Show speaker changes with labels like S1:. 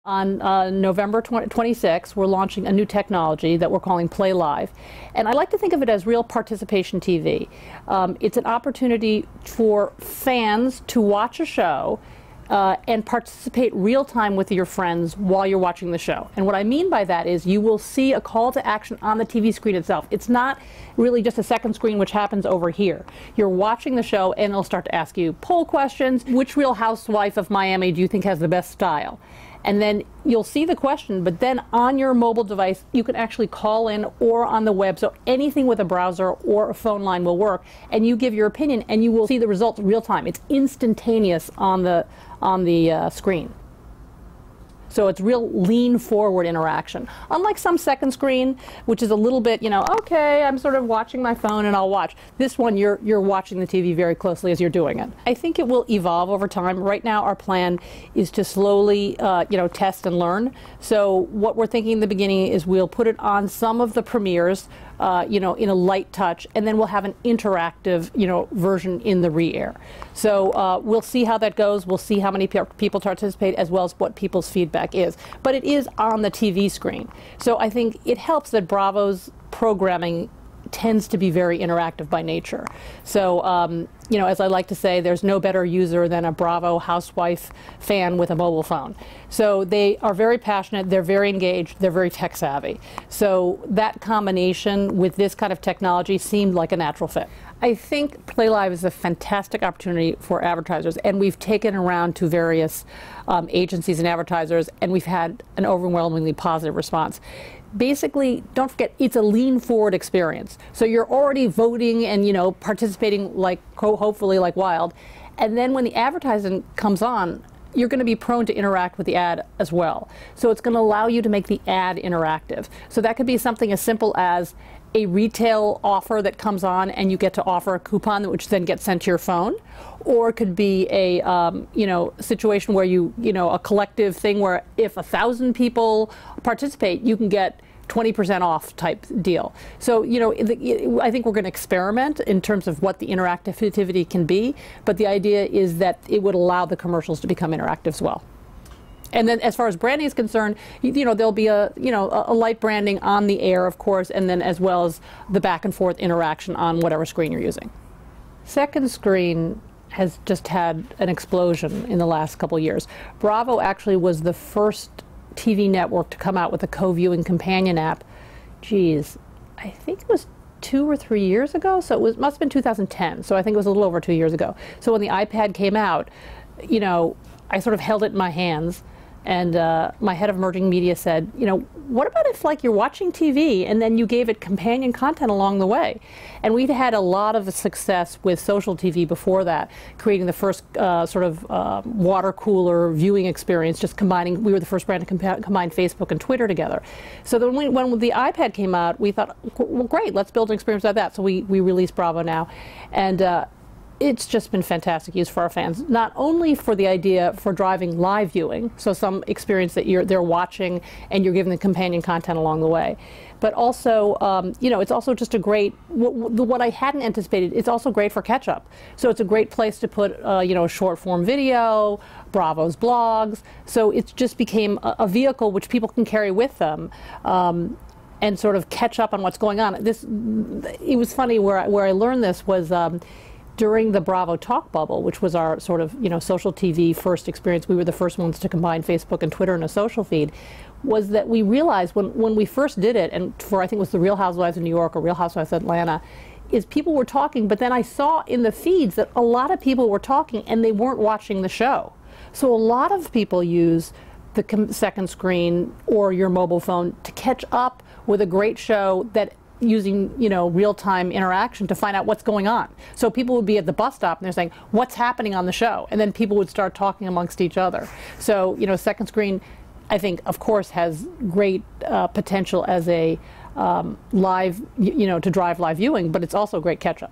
S1: On November 26, we're launching a new technology that we're calling Play Live. And I like to think of it as real participation TV. It's an opportunity for fans to watch a show and participate real time with your friends while you're watching the show. And what I mean by that is you will see a call to action on the TV screen itself. It's not really just a second screen which happens over here. You're watching the show and it'll start to ask you poll questions. Which Real Housewife of Miami do you think has the best style? And then you'll see the question, but then on your mobile device, you can actually call in or on the web. So anything with a browser or a phone line will work. And you give your opinion and you will see the results real time. It's instantaneous on the screen. So it's real lean forward interaction. Unlike some second screen, which is a little bit, okay, I'm sort of watching my phone and I'll watch. This one, you're watching the TV very closely as you're doing it. I think it will evolve over time. Right now, our plan is to slowly, test and learn. So what we're thinking in the beginning is we'll put it on some of the premieres, in a light touch, and then we'll have an interactive, version in the re-air. So we'll see how that goes. We'll see how many people participate, as well as what people's feedback is. But it is on the TV screen. So I think it helps that Bravo's programming tends to be very interactive by nature. So, as I like to say, there's no better user than a Bravo housewife fan with a mobile phone. So they are very passionate, they're very engaged, they're very tech savvy. So that combination with this kind of technology seemed like a natural fit. I think Play Live is a fantastic opportunity for advertisers, and we've taken around to various agencies and advertisers, and we've had an overwhelmingly positive response. Basically, don't forget, it's a lean forward experience. So you're already voting and participating hopefully like wild. And then when the advertising comes on, you're going to be prone to interact with the ad as well. So it's going to allow you to make the ad interactive. So that could be something as simple as a retail offer that comes on and you get to offer a coupon which then gets sent to your phone. Or it could be a situation where a collective thing where if 1,000 people participate, you can get 20% off type deal. So, I think we're going to experiment in terms of what the interactivity can be, but the idea is that it would allow the commercials to become interactive as well. And then as far as branding is concerned, there'll be a light branding on the air, of course, and then as well as the back and forth interaction on whatever screen you're using. Second screen has just had an explosion in the last couple years. Bravo actually was the first TV network to come out with a co-viewing companion app. Geez, I think it was 2 or 3 years ago, so it must have been 2010, so I think it was a little over 2 years ago. So when the iPad came out, I sort of held it in my hands, and my head of emerging media said, what about if you're watching TV and then you gave it companion content along the way? And we'd had a lot of success with social TV before that, creating the first water cooler viewing experience, just combining, we were the first brand to combine Facebook and Twitter together. So then when the iPad came out, we thought, well, great, let's build an experience like that. So we released Bravo Now. And it's just been fantastic use for our fans, not only for the idea for driving live viewing, so some experience that they're watching and you're giving the companion content along the way, but also, it's also just a great, what I hadn't anticipated, it's also great for catch-up. So it's a great place to put, a short-form video, Bravo's blogs, so it just became a vehicle which people can carry with them. And sort of catch up on what's going on. It was funny where I learned this was during the Bravo Talk bubble, which was our sort of social TV first experience. We were the first ones to combine Facebook and Twitter in a social feed. Was that we realized when we first did it, and for I think it was the Real Housewives of New York or Real Housewives of Atlanta, is people were talking, but then I saw in the feeds that a lot of people were talking and they weren't watching the show. So a lot of people use the second screen or your mobile phone to catch up with a great show that using real-time interaction to find out what's going on. So people would be at the bus stop and they're saying, what's happening on the show? And then people would start talking amongst each other. So second screen, I think, of course, has great potential as a live, to drive live viewing, but it's also great catch-up.